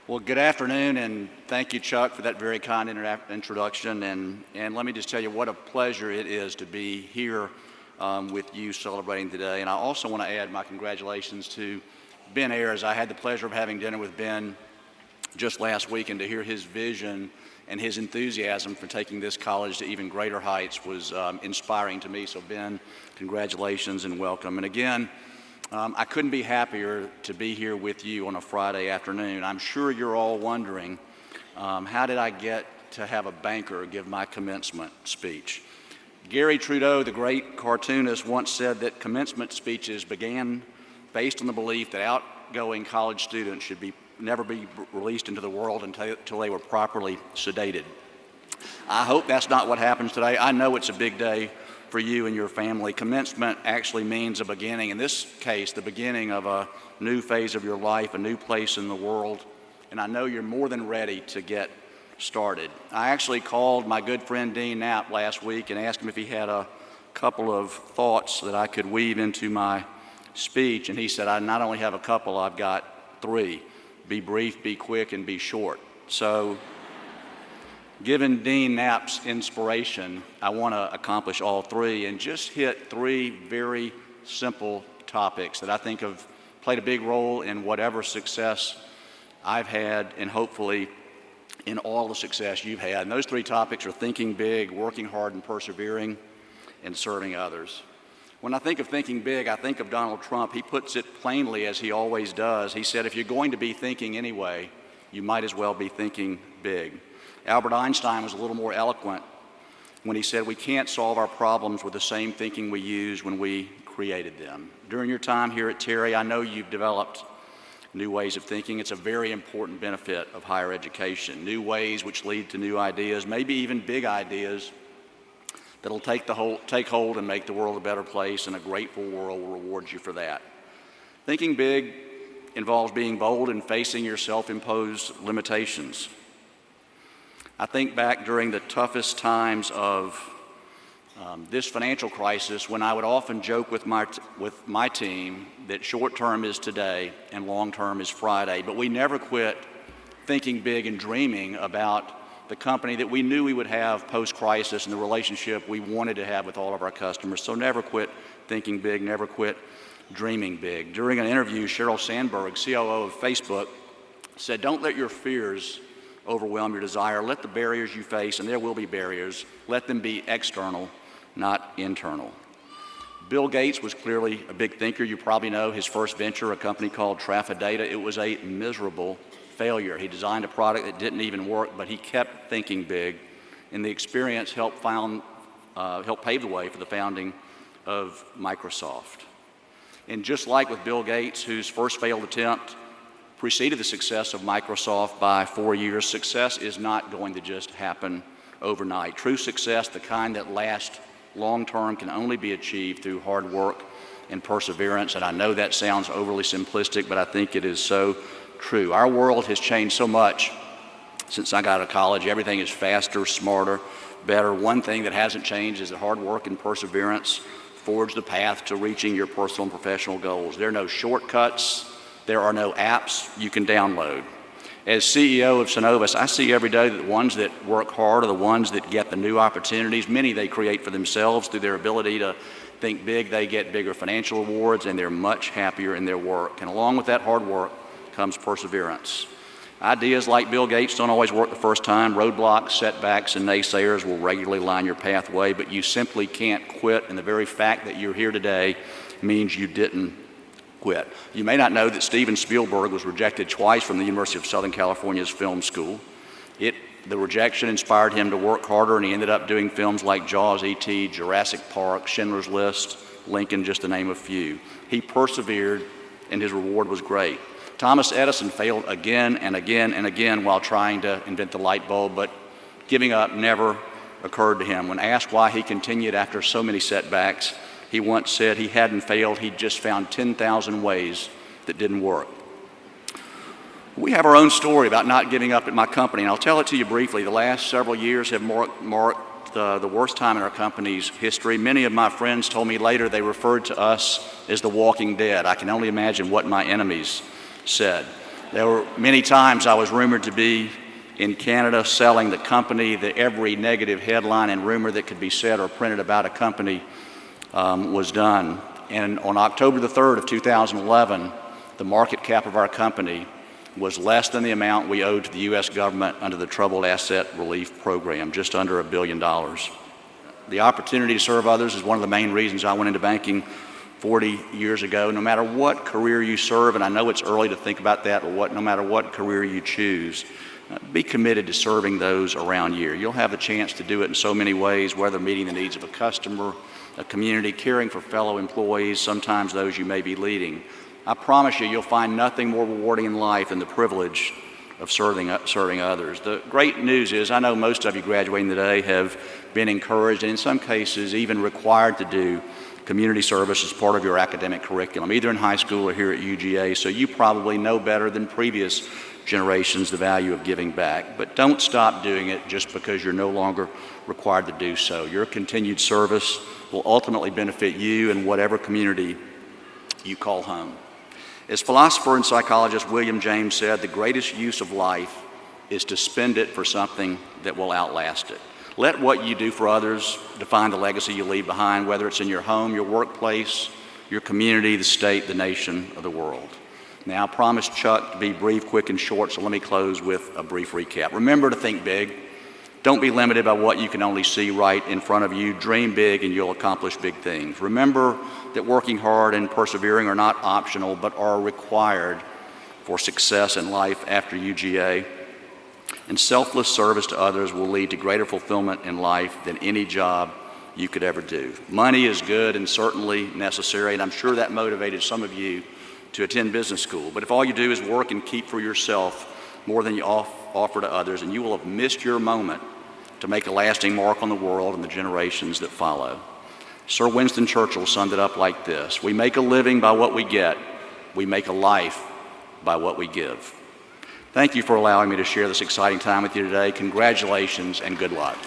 Well, good afternoon, and thank you, Chuck, for that very kind introduction. And let me just tell you what a pleasure it is to be here with you celebrating today. And I also want to add my congratulations to Ben Ayers. I had the pleasure of having dinner with Ben just last week, and to hear his vision and his enthusiasm for taking this college to even greater heights was inspiring to me. So, Ben, congratulations and welcome. And again, I couldn't be happier to be here with you on a Friday afternoon. I'm sure you're all wondering, how did I get to have a banker give my commencement speech? Gary Trudeau, the great cartoonist, once said that commencement speeches began based on the belief that outgoing college students should never be released into the world until they were properly sedated. I hope that's not what happens today. I know it's a big day for you and your family. Commencement actually means a beginning. In this case, the beginning of a new phase of your life, a new place in the world, and I know you're more than ready to get started. I actually called my good friend Dean Knapp last week and asked him if he had a couple of thoughts that I could weave into my speech, and he said, I not only have a couple, I've got three. Be brief, be quick, and be short. So, given Dean Knapp's inspiration, I want to accomplish all three and just hit three very simple topics that I think have played a big role in whatever success I've had and hopefully in all the success you've had. And those three topics are thinking big, working hard and persevering, and serving others. When I think of thinking big, I think of Donald Trump. He puts it plainly, as he always does. He said, if you're going to be thinking anyway, you might as well be thinking big. Albert Einstein was a little more eloquent when he said, we can't solve our problems with the same thinking we used when we created them. During your time here at Terry, I know you've developed new ways of thinking. It's a very important benefit of higher education. New ways which lead to new ideas, maybe even big ideas that'll take hold and make the world a better place, and a grateful world will reward you for that. Thinking big involves being bold and facing your self-imposed limitations. I think back during the toughest times of this financial crisis, when I would often joke with my team that short-term is today and long-term is Friday, but we never quit thinking big and dreaming about the company that we knew we would have post-crisis and the relationship we wanted to have with all of our customers. So never quit thinking big, never quit dreaming big. During an interview, Sheryl Sandberg, COO of Facebook, said, don't let your fears overwhelm your desire. Let the barriers you face, and there will be barriers, let them be external, not internal. Bill Gates was clearly a big thinker. You probably know his first venture, a company called Trafidata. It was a miserable failure. He designed a product that didn't even work, but he kept thinking big, and the experience helped pave the way for the founding of Microsoft. And just like with Bill Gates, whose first failed attempt preceded the success of Microsoft by 4 years, success is not going to just happen overnight. True success, the kind that lasts long-term, can only be achieved through hard work and perseverance. And I know that sounds overly simplistic, but I think it is so true. Our world has changed so much since I got out of college. Everything is faster, smarter, better. One thing that hasn't changed is that hard work and perseverance forge the path to reaching your personal and professional goals. There are no shortcuts. There are no apps you can download. As CEO of Synovus, I see every day that the ones that work hard are the ones that get the new opportunities. Many they create for themselves through their ability to think big. They get bigger financial rewards, and they're much happier in their work. And along with that hard work comes perseverance. Ideas like Bill Gates don't always work the first time. Roadblocks, setbacks, and naysayers will regularly line your pathway, but you simply can't quit, and the very fact that you're here today means you didn't quit. You may not know that Steven Spielberg was rejected twice from the University of Southern California's film school. The rejection inspired him to work harder, and he ended up doing films like Jaws, E.T., Jurassic Park, Schindler's List, Lincoln, just to name a few. He persevered, and his reward was great. Thomas Edison failed again and again and again while trying to invent the light bulb, but giving up never occurred to him. When asked why he continued after so many setbacks, he once said he hadn't failed, he'd just found 10,000 ways that didn't work. We have our own story about not giving up at my company, and I'll tell it to you briefly. The last several years have marked the worst time in our company's history. Many of my friends told me later they referred to us as the Walking Dead. I can only imagine what my enemies said. There were many times I was rumored to be in Canada selling the company, that every negative headline and rumor that could be said or printed about a company was done. And on October the 3rd of 2011, the market cap of our company was less than the amount we owed to the U.S. government under the Troubled Asset Relief Program, just under $1 billion. The opportunity to serve others is one of the main reasons I went into banking 40 years ago. No matter what career you serve, and I know it's early to think about that, but no matter what career you choose, be committed to serving those around you. You'll have a chance to do it in so many ways, whether meeting the needs of a customer, a community, caring for fellow employees, sometimes those you may be leading. I promise you'll find nothing more rewarding in life than the privilege of serving others. The great news is I know most of you graduating today have been encouraged and in some cases even required to do community service as part of your academic curriculum, either in high school or here at UGA, so you probably know better than previous generations the value of giving back. But don't stop doing it just because you're no longer required to do so. Your continued service will ultimately benefit you and whatever community you call home. As philosopher and psychologist William James said, the greatest use of life is to spend it for something that will outlast it. Let what you do for others define the legacy you leave behind, whether it's in your home, your workplace, your community, the state, the nation, or the world. Now, I promised Chuck to be brief, quick, and short, so let me close with a brief recap. Remember to think big. Don't be limited by what you can only see right in front of you. Dream big and you'll accomplish big things. Remember that working hard and persevering are not optional, but are required for success in life after UGA. And selfless service to others will lead to greater fulfillment in life than any job you could ever do. Money is good and certainly necessary, and I'm sure that motivated some of you to attend business school. But if all you do is work and keep for yourself more than you offer to others, and you will have missed your moment to make a lasting mark on the world and the generations that follow. Sir Winston Churchill summed it up like this: we make a living by what we get, we make a life by what we give. Thank you for allowing me to share this exciting time with you today. Congratulations and good luck.